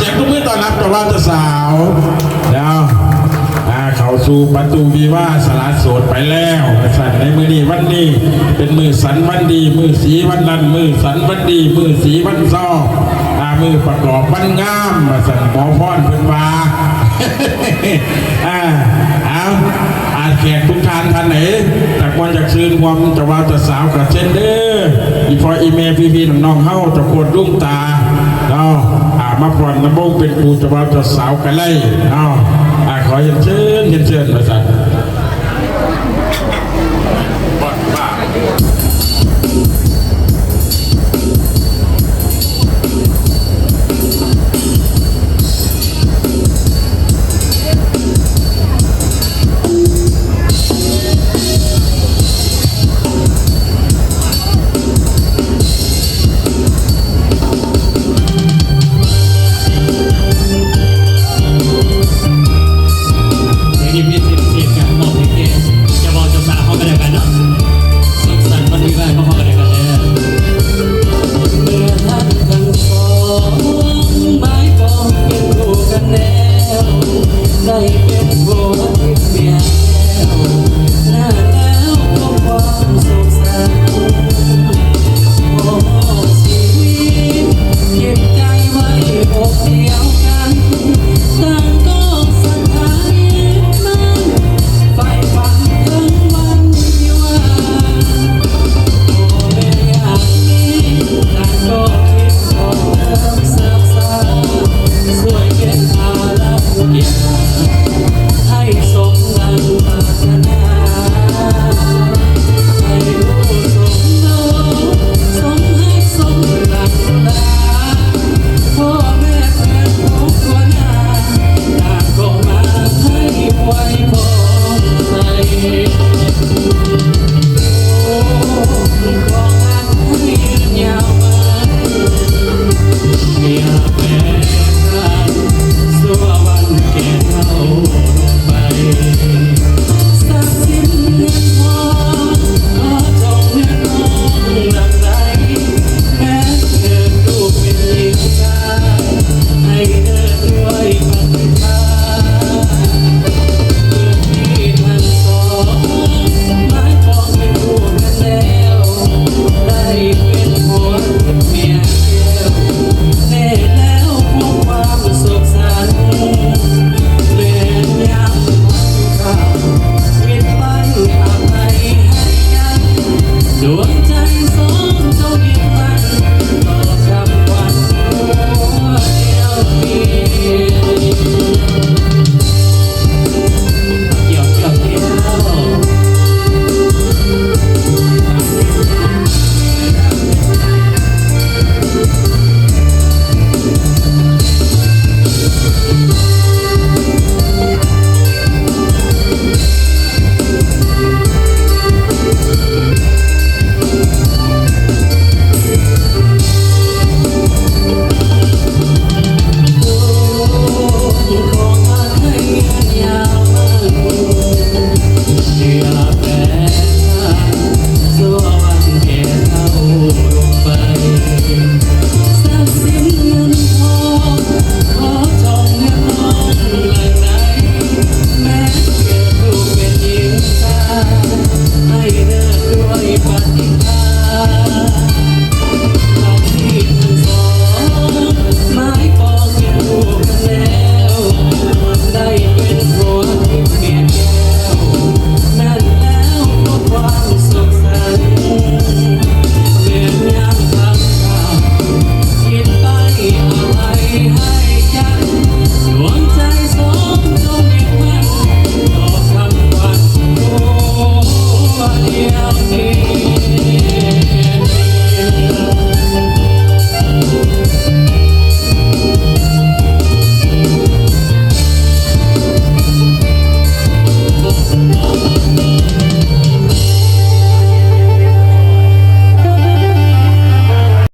เสียงทุกมือต้อนรับเจ้าบ่าวเจ้าสาวแล้วเข้าสู่ประตูวิวาสละโสดไปแล้วสันในมือนี้วันนี้เป็นมือสันวันดีมือสีวันนั้นมือสันวันดีมือสีวันซ้อมือประกอบวันงามสันหมอพรเพิ่นว่าอาแขกทุกท่านท่านไหนจากวันจากซื้อความจะว่าจะสาวกับเช่นเด้ออีพออีเมลพี่น้องเฮาจะปวดรุ่งตาเรามาปอนน้ำบงเป็นปูจะว่าจะสาวกันเลยขอเชิญมาสั่น